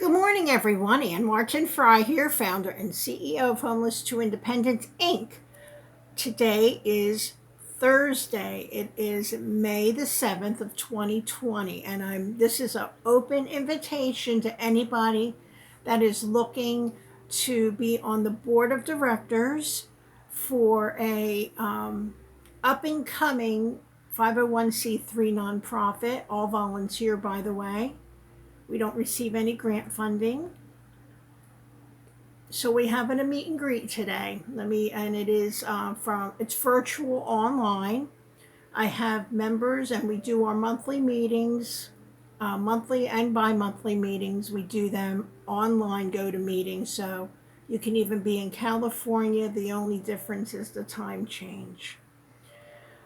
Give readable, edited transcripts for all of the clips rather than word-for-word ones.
Good morning, everyone. Ann Martin-Frey here, founder and CEO of Homeless to Independence, Inc. Today is Thursday. It is May the 7th of 2020, and this is an open invitation to anybody that is looking to be on the board of directors for a up and coming 501c3 nonprofit, all volunteer, by the way. We don't receive any grant funding. So we have a meet and greet today. It is it's virtual online. I have members and we do our monthly meetings, monthly and bi-monthly meetings. We do them online, GoToMeeting. So you can even be in California. The only difference is the time change.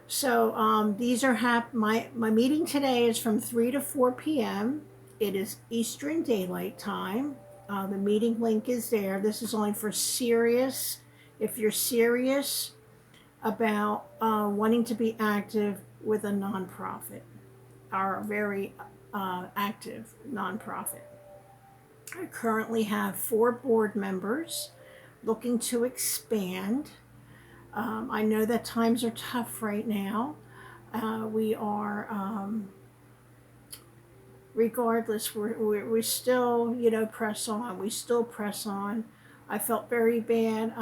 So these are my meeting today is from 3 to 4 p.m. It is Eastern Daylight Time. The meeting link is there. This is only for serious. If you're serious about wanting to be active with a nonprofit, our very active nonprofit. I currently have 4 board members looking to expand. I know that times are tough right now. We are, regardless, we still, press on. We still press on. I felt very bad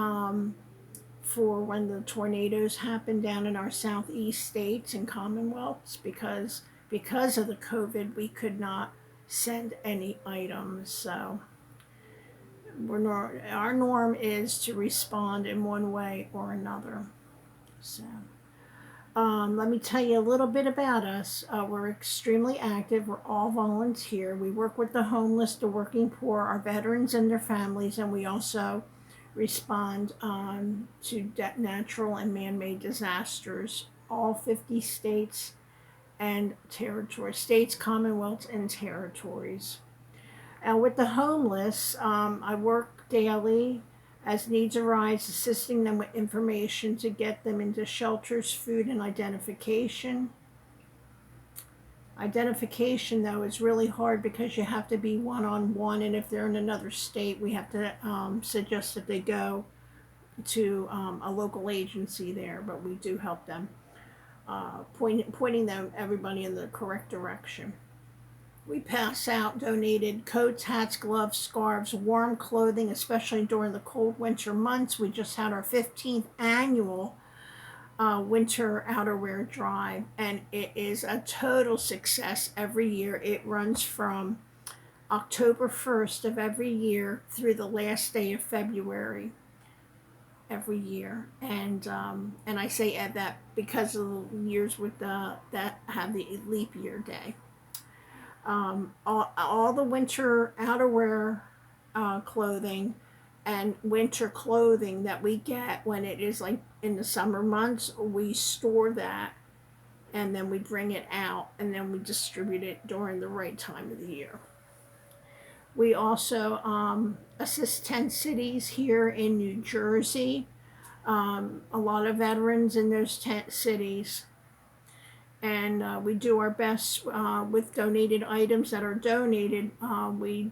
for when the tornadoes happened down in our southeast states and commonwealths because of the COVID, we could not send any items. So our norm is to respond in one way or another. So let me tell you a little bit about us. We're extremely active. We're all volunteer. We work with the homeless, the working poor, our veterans and their families, and we also respond to natural and man-made disasters, all 50 states and territories, states, commonwealths, and territories. With the homeless, I work daily as needs arise, assisting them with information to get them into shelters, food, and identification. Identification, though, is really hard because you have to be one-on-one, and if they're in another state, we have to suggest that they go to a local agency there, but we do help them, pointing them, everybody, in the correct direction. We pass out donated coats, hats, gloves, scarves, warm clothing, especially during the cold winter months. We just had our 15th annual winter outerwear drive, and it is a total success every year. It runs from October 1st of every year through the last day of February every year. And I say that because of the years with that have the leap year day. All the winter outerwear clothing and winter clothing that we get when it is like in the summer months, we store that and then we bring it out and then we distribute it during the right time of the year. We also assist 10 cities here in New Jersey, a lot of veterans in those 10 cities. And we do our best with donated items that are donated. We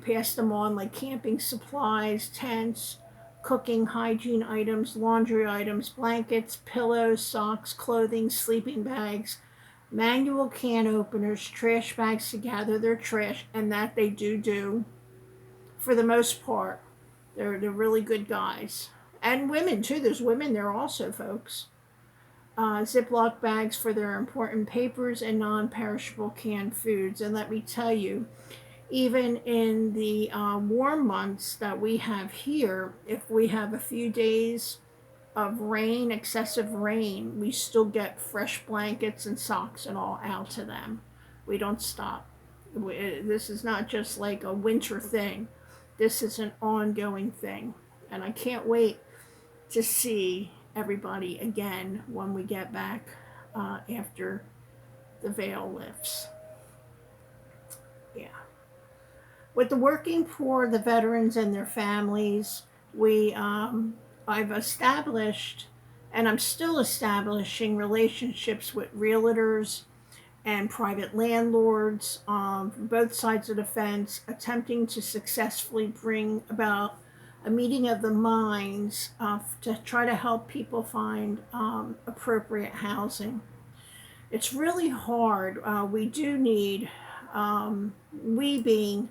pass them on, like camping supplies, tents, cooking, hygiene items, laundry items, blankets, pillows, socks, clothing, sleeping bags, manual can openers, trash bags to gather their trash, and that they do for the most part. They're really good guys. And women too. There's women there also, folks. Ziploc bags for their important papers and non-perishable canned foods. And let me tell you, even in the warm months that we have here, if we have a few days of rain, excessive rain, we still get fresh blankets and socks and all out to them. We don't stop. This is not just like a winter thing. This is an ongoing thing. And I can't wait to see everybody again when we get back after the veil lifts. Yeah. With the working poor, the veterans and their families, I've established, and I'm still establishing, relationships with realtors and private landlords from both sides of the fence, attempting to successfully bring about a meeting of the minds to try to help people find appropriate housing. It's really hard. We do need, we being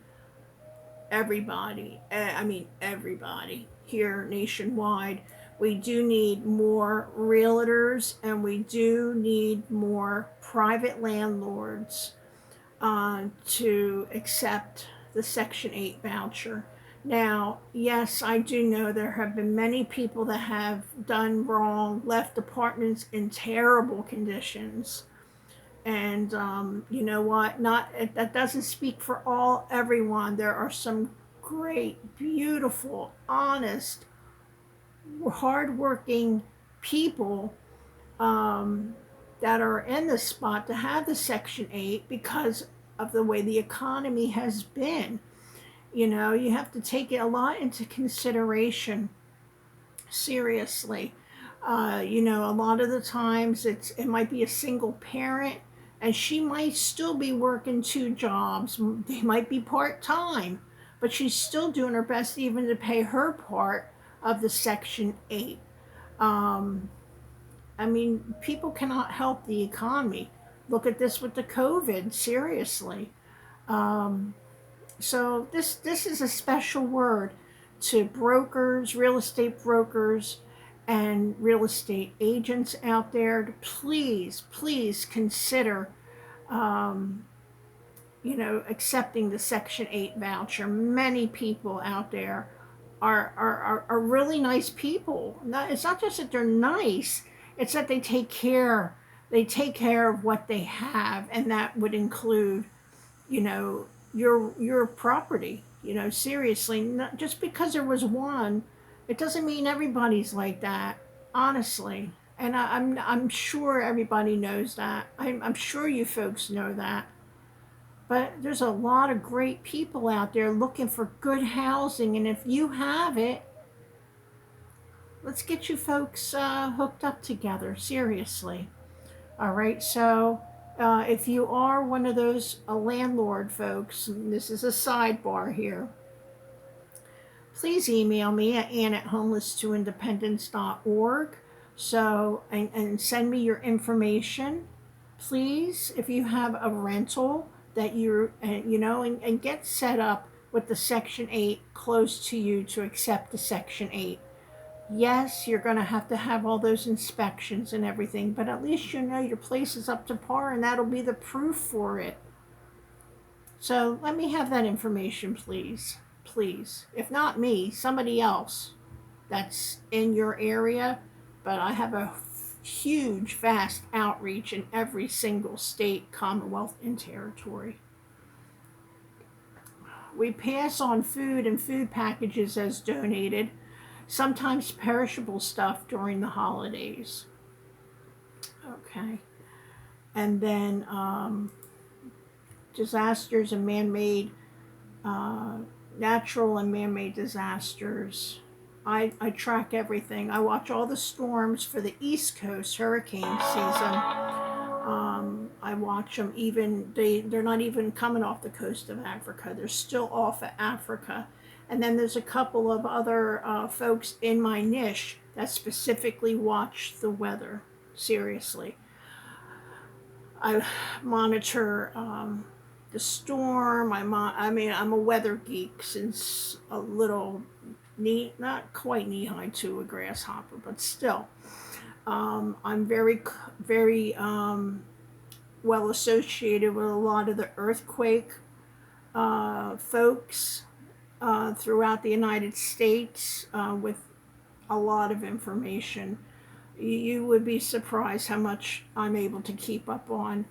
everybody, I mean, everybody here nationwide, we do need more realtors and we do need more private landlords to accept the Section 8 voucher. Now, yes, I do know there have been many people that have done wrong, left apartments in terrible conditions. And you know what? Not that doesn't speak for everyone. There are some great, beautiful, honest, hardworking people um, that are in the spot to have the Section 8 because of the way the economy has been. You know, you have to take it a lot into consideration, seriously. You know, a lot of the times it might be a single parent and she might still be working two jobs. They might be part time, but she's still doing her best even to pay her part of the Section 8. Um, I mean, people cannot help the economy. Look at this with the COVID, seriously. Um, so this is a special word to brokers, real estate brokers, and real estate agents out there to please consider, um, you know, accepting the Section 8 voucher. Many people out there are really nice people. It's not just that they're nice, it's that they take care. They take care of what they have, and that would include, you know, your property. You know, seriously, not just because there was one, it doesn't mean everybody's like that. Honestly, and I'm sure everybody knows that. I'm sure you folks know that. But there's a lot of great people out there looking for good housing, and if you have it, let's get you folks hooked up together. Seriously. All right, so if you are one of those landlord folks, this is a sidebar here, please email me at ann@homeless2independence.org. So, and send me your information. Please, if you have a rental that you're, you know, and get set up with the Section 8 close to you to accept the Section 8. Yes, you're going to have all those inspections and everything, but at least you know your place is up to par and that'll be the proof for it. So let me have that information, please. Please. If not me, somebody else that's in your area, but I have a huge, vast outreach in every single state, commonwealth, and territory. We pass on food and food packages as donated, sometimes perishable stuff during the holidays. Okay. And then disasters and man-made, natural and man-made disasters. I track everything. I watch all the storms for the East Coast hurricane season. I watch them even, they're not even coming off the coast of Africa. They're still off of Africa. And then there's a couple of other folks in my niche that specifically watch the weather. Seriously. I monitor the storm. I mean, I'm a weather geek since a little not quite knee high to a grasshopper, but still. I'm very well associated with a lot of the earthquake folks throughout the United States with a lot of information. You would be surprised how much I'm able to keep up on.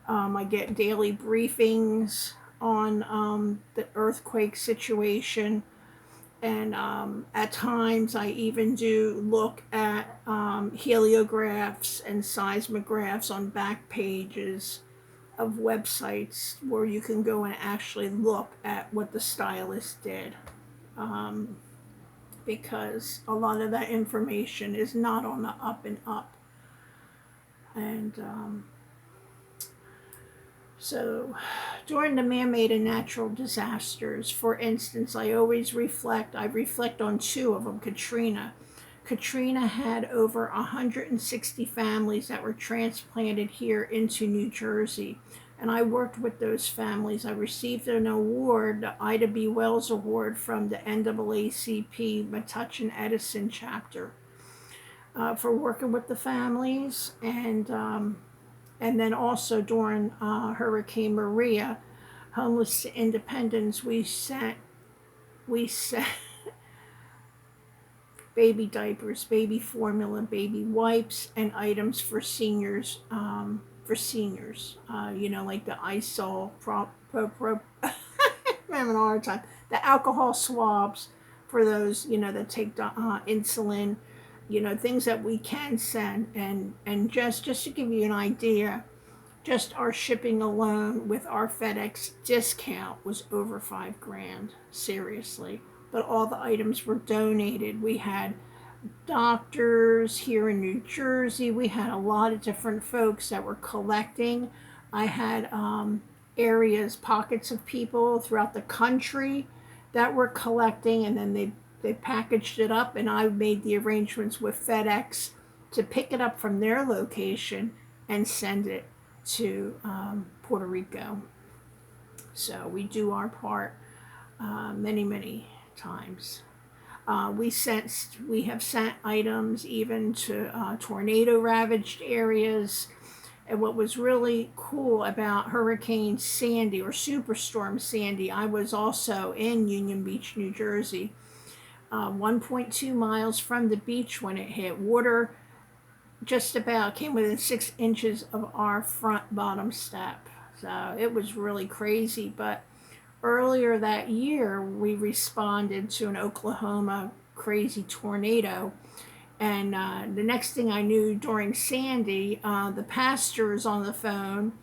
I get daily briefings on the earthquake situation. And at times I even do look at heliographs and seismographs on back pages of websites where you can go and actually look at what the stylist did. Because a lot of that information is not on the up and up. And So, during the man-made and natural disasters, for instance, I reflect on two of them. Katrina had over 160 families that were transplanted here into New Jersey. And I worked with those families. I received an award, the Ida B. Wells Award from the NAACP Metuchen Edison chapter, for working with the families. And then also during Hurricane Maria, Homeless to Independence, we sent baby diapers, baby formula, baby wipes, and items for seniors. Like the Isol, I'm having a hard time. The alcohol swabs for those, that take insulin, things that we can send. And just to give you an idea, just our shipping alone with our FedEx discount was over $5,000, seriously. But all the items were donated. We had doctors here in New Jersey. We had a lot of different folks that were collecting. I had pockets of people throughout the country that were collecting, and then they packaged it up, and I made the arrangements with FedEx to pick it up from their location and send it to Puerto Rico. So we do our part many times. We have sent items even to tornado ravaged areas. And what was really cool about Hurricane Sandy or Superstorm Sandy, I was also in Union Beach, New Jersey, 1.2 miles from the beach when it hit. Water just about came within 6 inches of our front bottom step. So it was really crazy. But earlier that year, we responded to an Oklahoma crazy tornado. And the next thing I knew, during Sandy, the pastor is on the phone,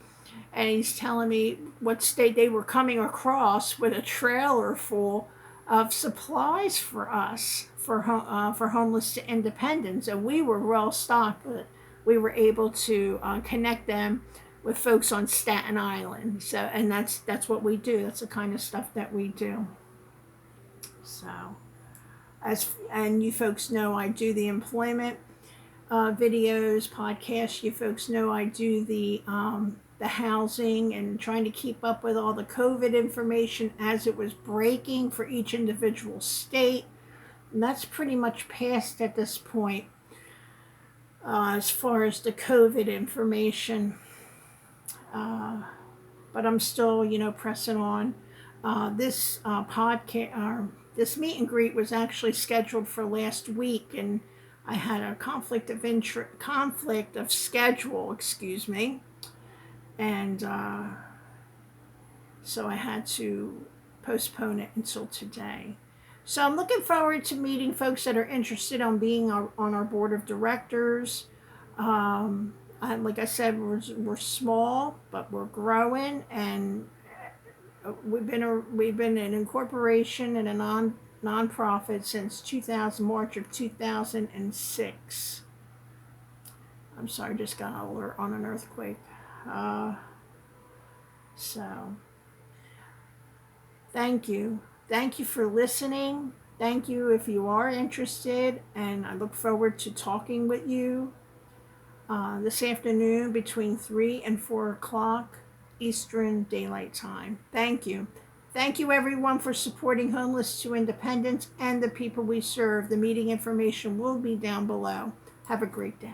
and he's telling me what state they were coming across with a trailer full of supplies for us, for Homeless to Independence. And we were well stocked, but we were able to connect them with folks on Staten Island. So, and that's what we do. That's the kind of stuff that we do. So, and you folks know, I do the employment videos, podcasts. You folks know I do the housing and trying to keep up with all the COVID information as it was breaking for each individual state. And that's pretty much past at this point as far as the COVID information. But I'm still, pressing on. This podcast, this meet and greet was actually scheduled for last week, and I had a conflict of schedule, and so I had to postpone it until today. So I'm looking forward to meeting folks that are interested on being on our board of directors. Like I said, we're small, but we're growing, and we've been an incorporation and a nonprofit since March of 2006. I'm sorry, just got an alert on an earthquake. So, thank you for listening. Thank you if you are interested, and I look forward to talking with you this afternoon between 3 and 4 o'clock Eastern Daylight Time. Thank you. Thank you, everyone, for supporting Homeless to Independence and the people we serve. The meeting information will be down below. Have a great day.